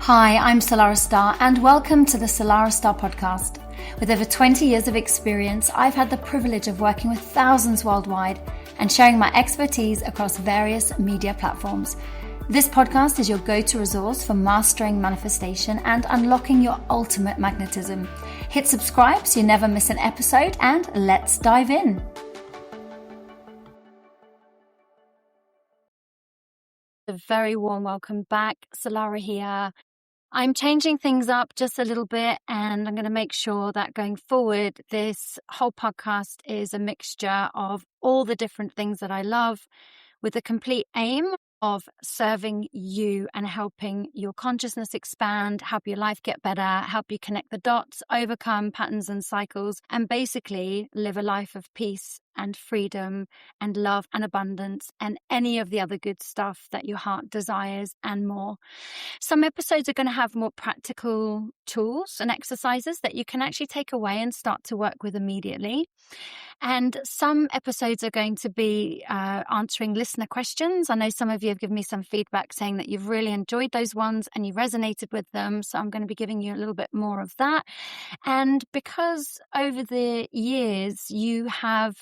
Hi, I'm Salarah Starre and welcome to the Salarah Starre Podcast. With over 20 years of experience, I've had the privilege of working with thousands worldwide and sharing my expertise across various media platforms. This podcast is your go-to resource for mastering manifestation and unlocking your ultimate magnetism. Hit subscribe so you never miss an episode, and let's dive in. A very warm welcome back. Salarah here. I'm changing things up just a little bit, and I'm going to make sure that going forward, this whole podcast is a mixture of all the different things that I love, with the complete aim of serving you and helping your consciousness expand, help your life get better, help you connect the dots, overcome patterns and cycles, and basically live a life of peace and freedom and love and abundance and any of the other good stuff that your heart desires and more. Some episodes are going to have more practical tools and exercises that you can actually take away and start to work with immediately. And some episodes are going to be answering listener questions. I know some of you have given me some feedback saying that you've really enjoyed those ones and you resonated with them. So I'm going to be giving you a little bit more of that. And because over the years you have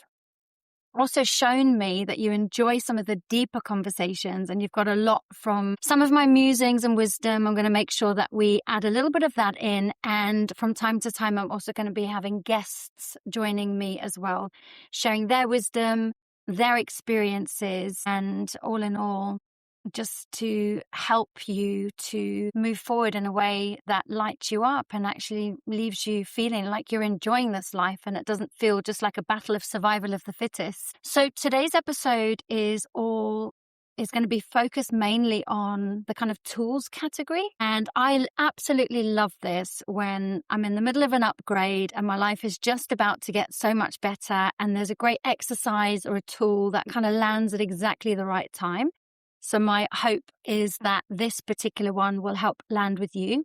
also shown me that you enjoy some of the deeper conversations and you've got a lot from some of my musings and wisdom, I'm going to make sure that we add a little bit of that in. And from time to time, I'm also going to be having guests joining me as well, sharing their wisdom, their experiences, and all in all, just to help you to move forward in a way that lights you up and actually leaves you feeling like you're enjoying this life and it doesn't feel just like a battle of survival of the fittest. So today's episode is going to be focused mainly on the kind of tools category. And I absolutely love this when I'm in the middle of an upgrade and my life is just about to get so much better. And there's a great exercise or a tool that kind of lands at exactly the right time. So my hope is that this particular one will help land with you.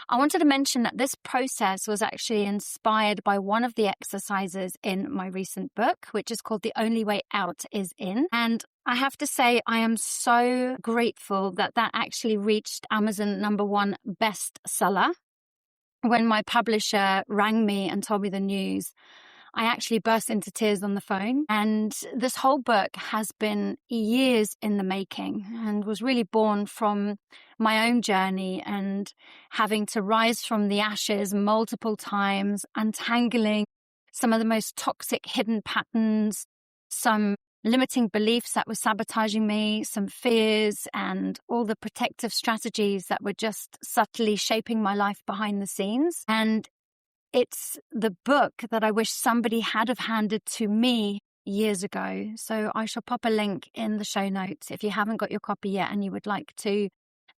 I wanted to mention that this process was actually inspired by one of the exercises in my recent book, which is called The Only Way Out Is In. And I have to say, I am so grateful that actually reached Amazon #1 bestseller. When my publisher rang me and told me the news, I actually burst into tears on the phone. And this whole book has been years in the making and was really born from my own journey and having to rise from the ashes multiple times, untangling some of the most toxic hidden patterns, some limiting beliefs that were sabotaging me, some fears, and all the protective strategies that were just subtly shaping my life behind the scenes. And it's the book that I wish somebody had have handed to me years ago. So I shall pop a link in the show notes. If you haven't got your copy yet and you would like to,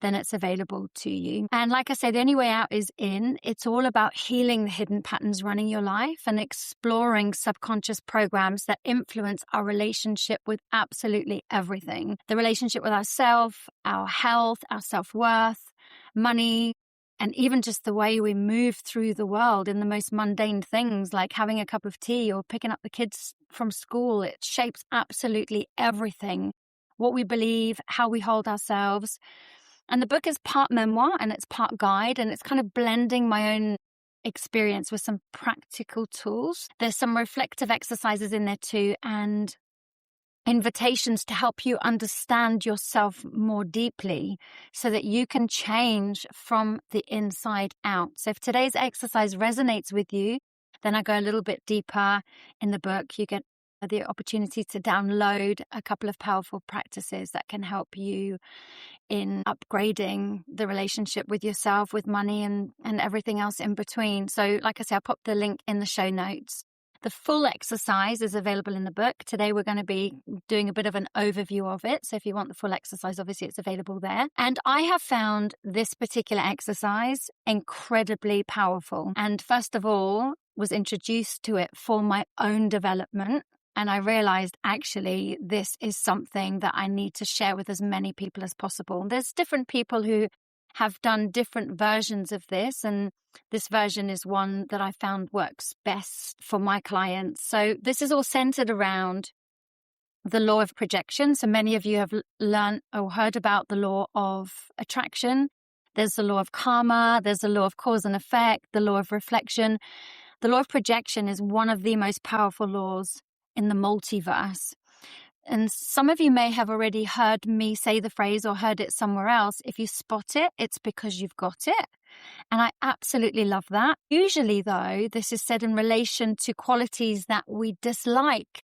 then it's available to you. And like I say, The Only Way Out Is In. It's all about healing the hidden patterns running your life and exploring subconscious programs that influence our relationship with absolutely everything. The relationship with ourselves, our health, our self-worth, money, and even just the way we move through the world in the most mundane things like having a cup of tea or picking up the kids from school. It shapes absolutely everything, what we believe, how we hold ourselves. And the book is part memoir and it's part guide, and it's kind of blending my own experience with some practical tools. There's some reflective exercises in there too, and invitations to help you understand yourself more deeply so that you can change from the inside out. So if today's exercise resonates with you, then I go a little bit deeper in the book. You get the opportunity to download a couple of powerful practices that can help you in upgrading the relationship with yourself, with money, and everything else in between. So like I say, I'll pop the link in the show notes. The full exercise is available in the book. Today, we're going to be doing a bit of an overview of it. So if you want the full exercise, obviously it's available there. And I have found this particular exercise incredibly powerful. And first of all, was introduced to it for my own development. And I realized actually this is something that I need to share with as many people as possible. There's different people who have done different versions of this, and this version is one that I found works best for my clients. So this is all centered around the law of projection. So many of you have learned or heard about the law of attraction. There's the law of karma, there's the law of cause and effect, the law of reflection. The law of projection is one of the most powerful laws in the multiverse. And some of you may have already heard me say the phrase or heard it somewhere else. If you spot it, it's because you've got it. And I absolutely love that. Usually, though, this is said in relation to qualities that we dislike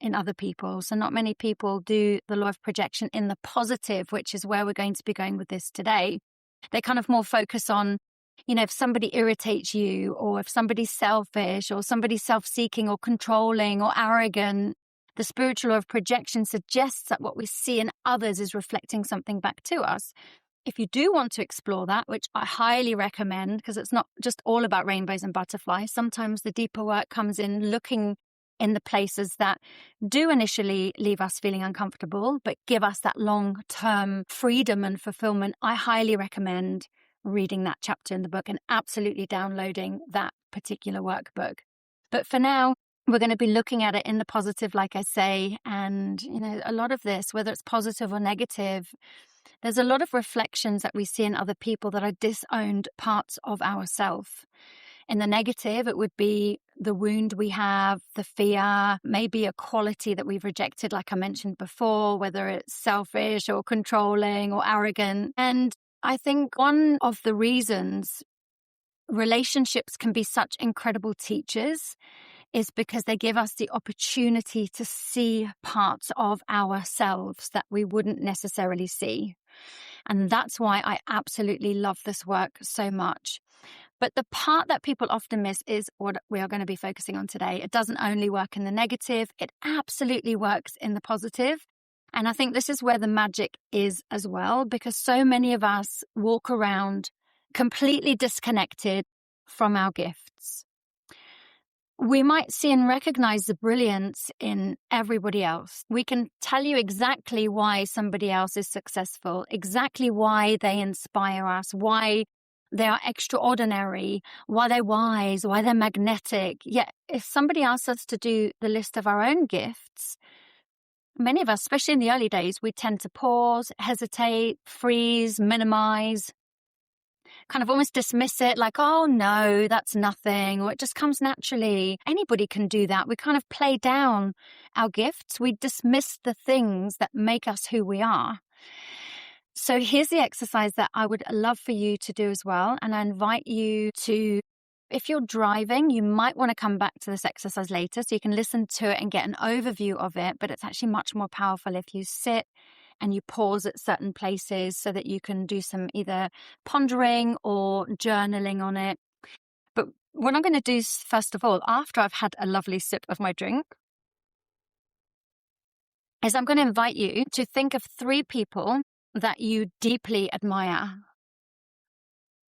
in other people. So not many people do the law of projection in the positive, which is where we're going to be going with this today. They kind of more focus on, if somebody irritates you, or if somebody's selfish, or somebody's self-seeking or controlling or arrogant. The spiritual law of projection suggests that what we see in others is reflecting something back to us. If you do want to explore that, which I highly recommend, because it's not just all about rainbows and butterflies, sometimes the deeper work comes in looking in the places that do initially leave us feeling uncomfortable, but give us that long-term freedom and fulfillment. I highly recommend reading that chapter in the book and absolutely downloading that particular workbook. But for now, we're going to be looking at it in the positive, like I say, and, a lot of this, whether it's positive or negative, there's a lot of reflections that we see in other people that are disowned parts of ourselves. In the negative, it would be the wound we have, the fear, maybe a quality that we've rejected, like I mentioned before, whether it's selfish or controlling or arrogant. And I think one of the reasons relationships can be such incredible teachers is because they give us the opportunity to see parts of ourselves that we wouldn't necessarily see. And that's why I absolutely love this work so much. But the part that people often miss is what we are going to be focusing on today. It doesn't only work in the negative, it absolutely works in the positive. And I think this is where the magic is as well, because so many of us walk around completely disconnected from our gifts. We might see and recognize the brilliance in everybody else. We can tell you exactly why somebody else is successful, exactly why they inspire us, why they are extraordinary, why they're wise, why they're magnetic. Yet, if somebody asks us to do the list of our own gifts, many of us, especially in the early days, we tend to pause, hesitate, freeze, minimize, kind of almost dismiss it like, oh no, that's nothing, or it just comes naturally. Anybody can do that. We kind of play down our gifts. We dismiss the things that make us who we are. So here's the exercise that I would love for you to do as well. And I invite you to, if you're driving, you might want to come back to this exercise later so you can listen to it and get an overview of it. But it's actually much more powerful if you sit and you pause at certain places so that you can do some either pondering or journaling on it. But what I'm going to do first of all, after I've had a lovely sip of my drink, is I'm going to invite you to think of 3 people that you deeply admire.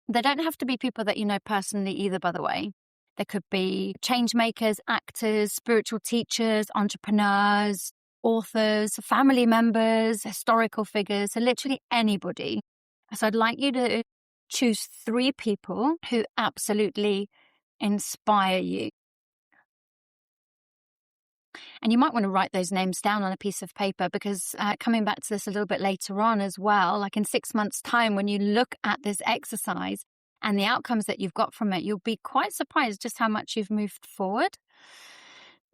They don't have to be people that you know personally either, by the way. There could be change makers, actors, spiritual teachers, entrepreneurs, authors, family members, historical figures, so literally anybody. So I'd like you to choose 3 people who absolutely inspire you. And you might want to write those names down on a piece of paper because coming back to this a little bit later on as well, like in 6 months' time, when you look at this exercise and the outcomes that you've got from it, you'll be quite surprised just how much you've moved forward.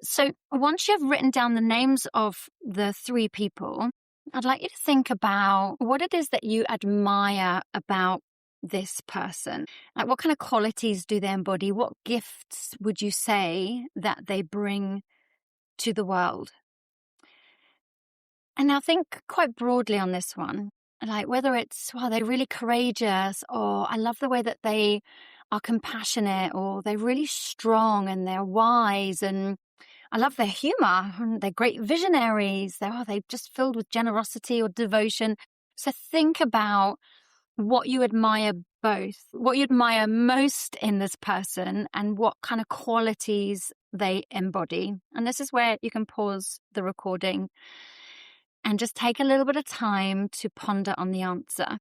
So once you've written down the names of the 3 people, I'd like you to think about what it is that you admire about this person. Like, what kind of qualities do they embody? What gifts would you say that they bring to the world? And now think quite broadly on this one, like whether it's, wow, they're really courageous, or I love the way that they are compassionate, or they're really strong and they're wise, and I love their humor, and they're great visionaries. They're just filled with generosity or devotion. So think about what you admire both, what you admire most in this person, and what kind of qualities they embody. And this is where you can pause the recording and just take a little bit of time to ponder on the answer.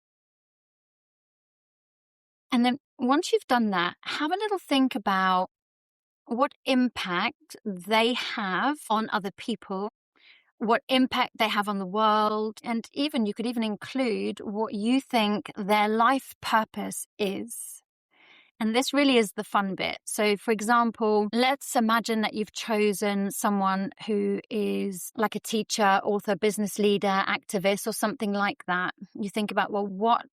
And then once you've done that, have a little think about what impact they have on other people, what impact they have on the world, and even you could even include what you think their life purpose is. And this really is the fun bit. So, for example, let's imagine that you've chosen someone who is like a teacher, author, business leader, activist, or something like that. You think about, well, what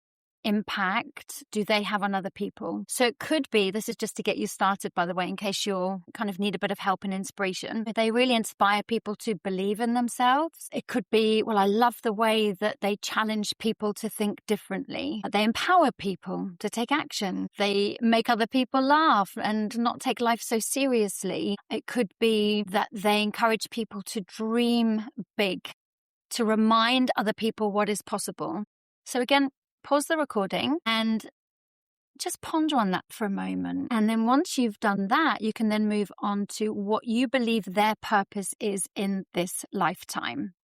impact do they have on other people? So it could be, this is just to get you started, by the way, in case you're kind of need a bit of help and inspiration. They really inspire people to believe in themselves. It could be, well, I love the way that they challenge people to think differently. They empower people to take action. They make other people laugh and not take life so seriously. It could be that they encourage people to dream big, to remind other people what is possible. So again, pause the recording and just ponder on that for a moment. And then once you've done that, you can then move on to what you believe their purpose is in this lifetime.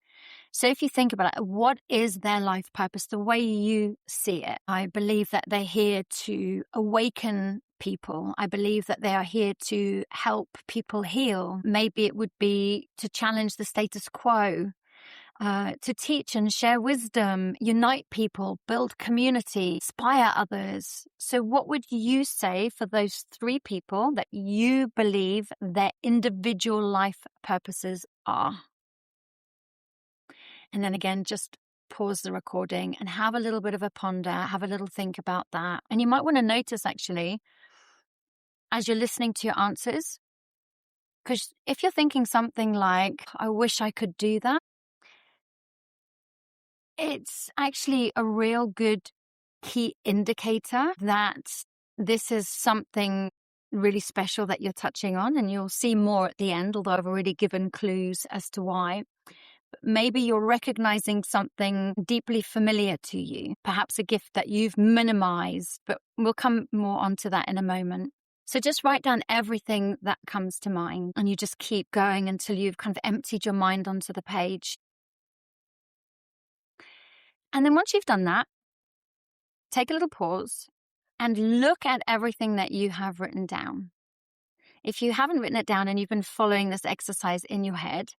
So if you think about it, what is their life purpose, the way you see it? I believe that they're here to awaken people. I believe that they are here to help people heal. Maybe it would be to challenge the status quo. To teach and share wisdom, unite people, build community, inspire others. So what would you say for those 3 people that you believe their individual life purposes are? And then again, just pause the recording and have a little bit of a ponder, have a little think about that. And you might want to notice, actually, as you're listening to your answers, because if you're thinking something like, I wish I could do that, it's actually a real good key indicator that this is something really special that you're touching on, and you'll see more at the end, although I've already given clues as to why. But maybe you're recognizing something deeply familiar to you, perhaps a gift that you've minimized, but we'll come more onto that in a moment. So just write down everything that comes to mind, and you just keep going until you've kind of emptied your mind onto the page. And then once you've done that, take a little pause and look at everything that you have written down. If you haven't written it down and you've been following this exercise in your head,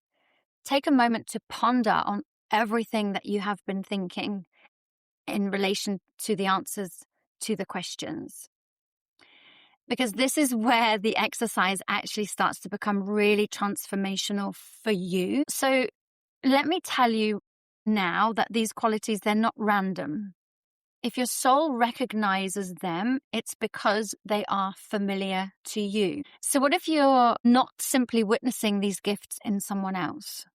take a moment to ponder on everything that you have been thinking in relation to the answers to the questions. Because this is where the exercise actually starts to become really transformational for you. So let me tell you now that these qualities, they're not random. If your soul recognizes them, it's because they are familiar to you. So what if you're not simply witnessing these gifts in someone else?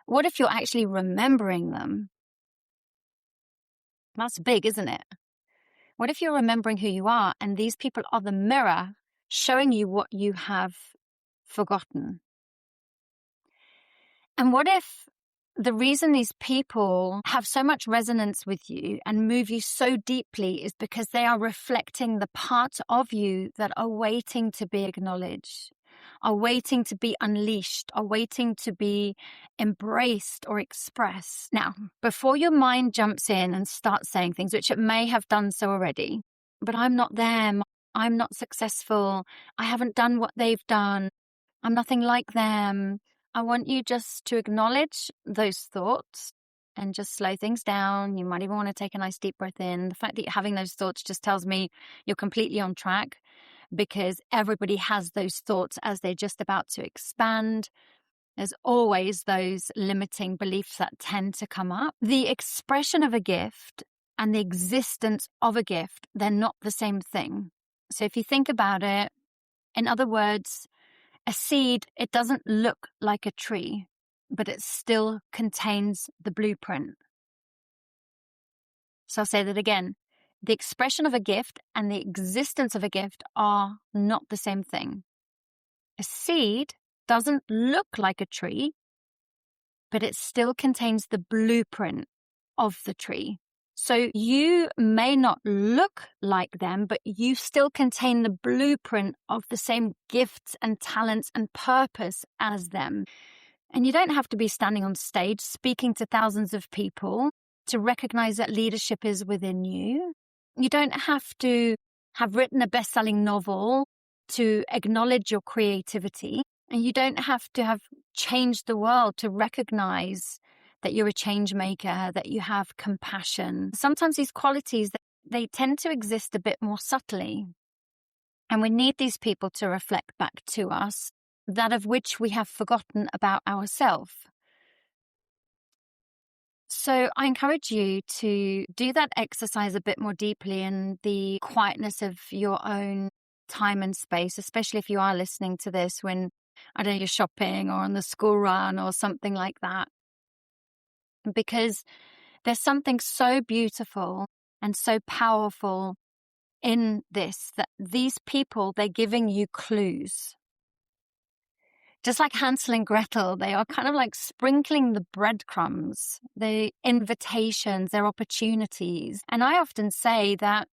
What if you're actually remembering them? That's big, isn't it? What if you're remembering who you are and these people are the mirror showing you what you have forgotten? And what if the reason these people have so much resonance with you and move you so deeply is because they are reflecting the parts of you that are waiting to be acknowledged, are waiting to be unleashed, are waiting to be embraced or expressed? Now, before your mind jumps in and starts saying things, which it may have done so already, but I'm not them, I'm not successful, I haven't done what they've done, I'm nothing like them, I want you just to acknowledge those thoughts and just slow things down. You might even want to take a nice deep breath in. The fact that you're having those thoughts just tells me you're completely on track, because everybody has those thoughts as they're just about to expand. There's always those limiting beliefs that tend to come up. The expression of a gift and the existence of a gift, they're not the same thing. So if you think about it, in other words, a seed, it doesn't look like a tree, but it still contains the blueprint. So I'll say that again. The expression of a gift and the existence of a gift are not the same thing. A seed doesn't look like a tree, but it still contains the blueprint of the tree. So you may not look like them, but you still contain the blueprint of the same gifts and talents and purpose as them. And you don't have to be standing on stage speaking to thousands of people to recognize that leadership is within you. You don't have to have written a best-selling novel to acknowledge your creativity. And you don't have to have changed the world to recognize that you're a change maker, that you have compassion. Sometimes these qualities, they tend to exist a bit more subtly. And we need these people to reflect back to us that of which we have forgotten about ourselves. So I encourage you to do that exercise a bit more deeply in the quietness of your own time and space, especially if you are listening to this when, I don't know, you're shopping or on the school run or something like that. Because there's something so beautiful and so powerful in this, that these people, they're giving you clues. Just like Hansel and Gretel, they are kind of like sprinkling the breadcrumbs, the invitations, their opportunities. And I often say that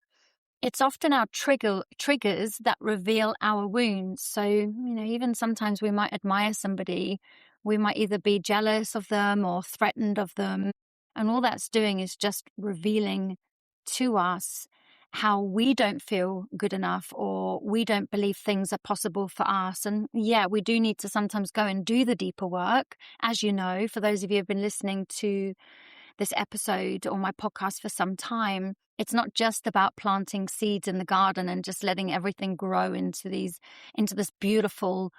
it's often our triggers that reveal our wounds. So, even sometimes we might admire somebody, we might either be jealous of them or threatened of them. And all that's doing is just revealing to us how we don't feel good enough, or we don't believe things are possible for us. And yeah, we do need to sometimes go and do the deeper work. As you know, for those of you who have been listening to this episode or my podcast for some time, it's not just about planting seeds in the garden and just letting everything grow into this beautiful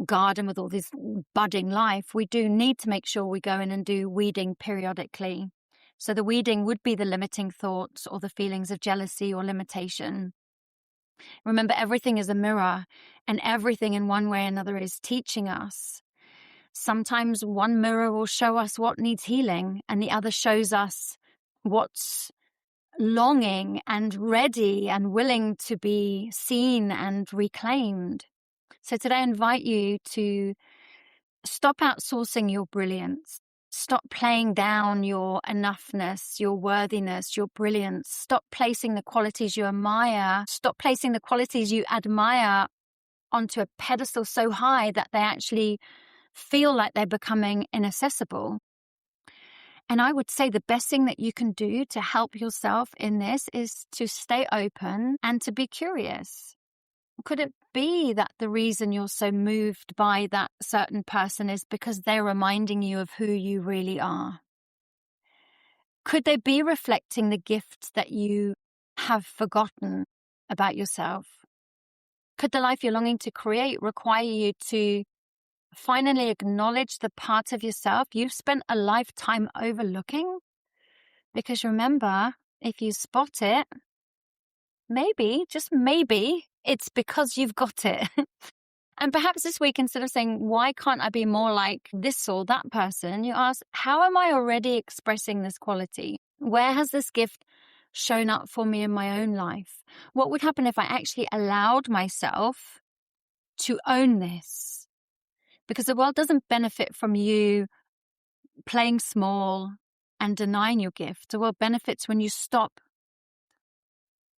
garden with all this budding life. We do need to make sure we go in and do weeding periodically. So the weeding would be the limiting thoughts or the feelings of jealousy or limitation. Remember, everything is a mirror, and everything in one way or another is teaching us. Sometimes one mirror will show us what needs healing, and the other shows us what's longing and ready and willing to be seen and reclaimed. So today I invite you to stop outsourcing your brilliance. Stop playing down your enoughness, your worthiness, your brilliance. Stop placing the qualities you admire. Stop placing the qualities you admire onto a pedestal so high that they actually feel like they're becoming inaccessible. And I would say the best thing that you can do to help yourself in this is to stay open and to be curious. Could it be that the reason you're so moved by that certain person is because they're reminding you of who you really are? Could they be reflecting the gifts that you have forgotten about yourself? Could the life you're longing to create require you to finally acknowledge the part of yourself you've spent a lifetime overlooking? Because remember, if you spot it, maybe, just maybe, it's because you've got it. And perhaps this week, instead of saying, why can't I be more like this or that person, you ask, how am I already expressing this quality? Where has this gift shown up for me in my own life? What would happen if I actually allowed myself to own this? Because the world doesn't benefit from you playing small and denying your gift. The world benefits when you stop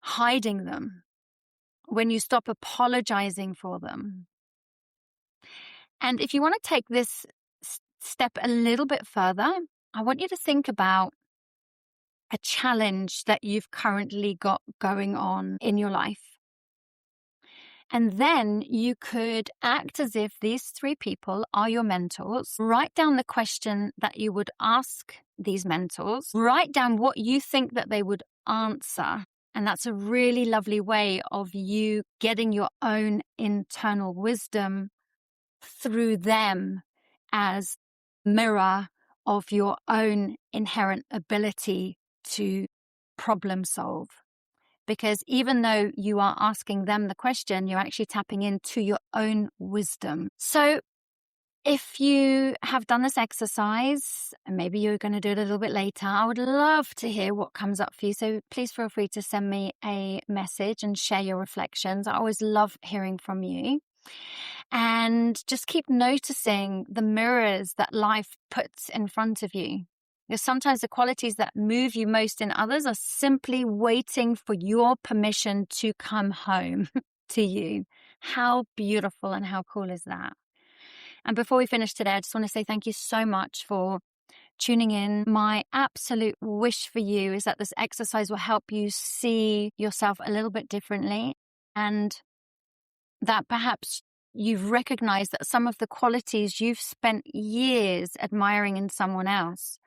hiding them, when you stop apologizing for them. And if you want to take this step a little bit further, I want you to think about a challenge that you've currently got going on in your life. And then you could act as if these three people are your mentors. Write down the question that you would ask these mentors. Write down what you think that they would answer. And that's a really lovely way of you getting your own internal wisdom through them as mirror of your own inherent ability to problem solve. Because even though you are asking them the question, you're actually tapping into your own wisdom. So if you have done this exercise, and maybe you're going to do it a little bit later, I would love to hear what comes up for you. So please feel free to send me a message and share your reflections. I always love hearing from you. And just keep noticing the mirrors that life puts in front of you. Because sometimes the qualities that move you most in others are simply waiting for your permission to come home to you. How beautiful and how cool is that? And before we finish today, I just want to say thank you so much for tuning in. My absolute wish for you is that this exercise will help you see yourself a little bit differently, and that perhaps you've recognized that some of the qualities you've spent years admiring in someone else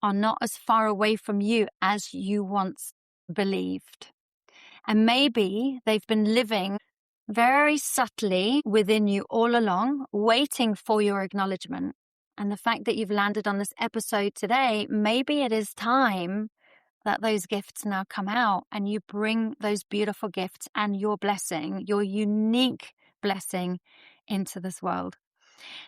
are not as far away from you as you once believed. And maybe they've been living very subtly within you all along, waiting for your acknowledgement. And the fact that you've landed on this episode today, maybe it is time that those gifts now come out and you bring those beautiful gifts and your blessing, your unique blessing, into this world.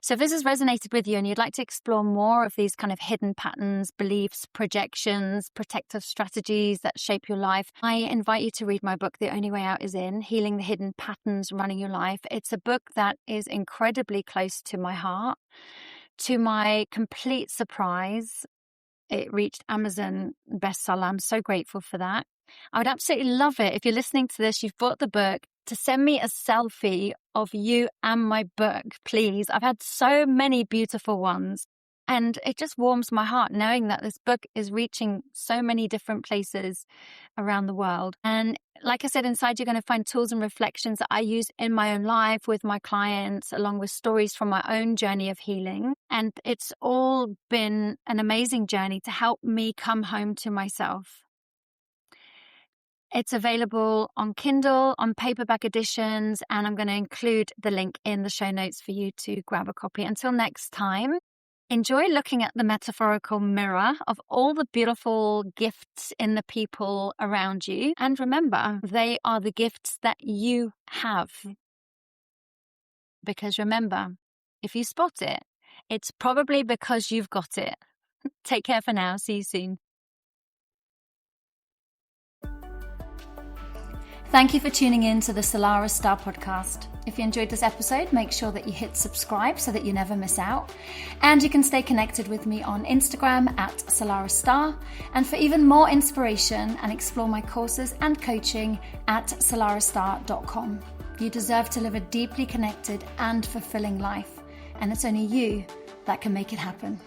So if this has resonated with you and you'd like to explore more of these kind of hidden patterns, beliefs, projections, protective strategies that shape your life, I invite you to read my book, The Only Way Out Is In, Healing the Hidden Patterns Running Your Life. It's a book that is incredibly close to my heart. To my complete surprise, it reached Amazon bestseller. I'm so grateful for that. I would absolutely love it if you're listening to this, you've bought the book, to send me a selfie of you and my book, please. I've had so many beautiful ones, and it just warms my heart knowing that this book is reaching so many different places around the world. And like I said, inside you're going to find tools and reflections that I use in my own life with my clients, along with stories from my own journey of healing. And it's all been an amazing journey to help me come home to myself. It's available on Kindle, on paperback editions, and I'm going to include the link in the show notes for you to grab a copy. Until next time, enjoy looking at the metaphorical mirror of all the beautiful gifts in the people around you. And remember, they are the gifts that you have. Because remember, if you spot it, it's probably because you've got it. Take care for now. See you soon. Thank you for tuning in to the Salarah Starre Podcast. If you enjoyed this episode, make sure that you hit subscribe so that you never miss out. And you can stay connected with me on Instagram at Salarah Starre. And for even more inspiration and explore my courses and coaching at salarahstarre.com. You deserve to live a deeply connected and fulfilling life. And it's only you that can make it happen.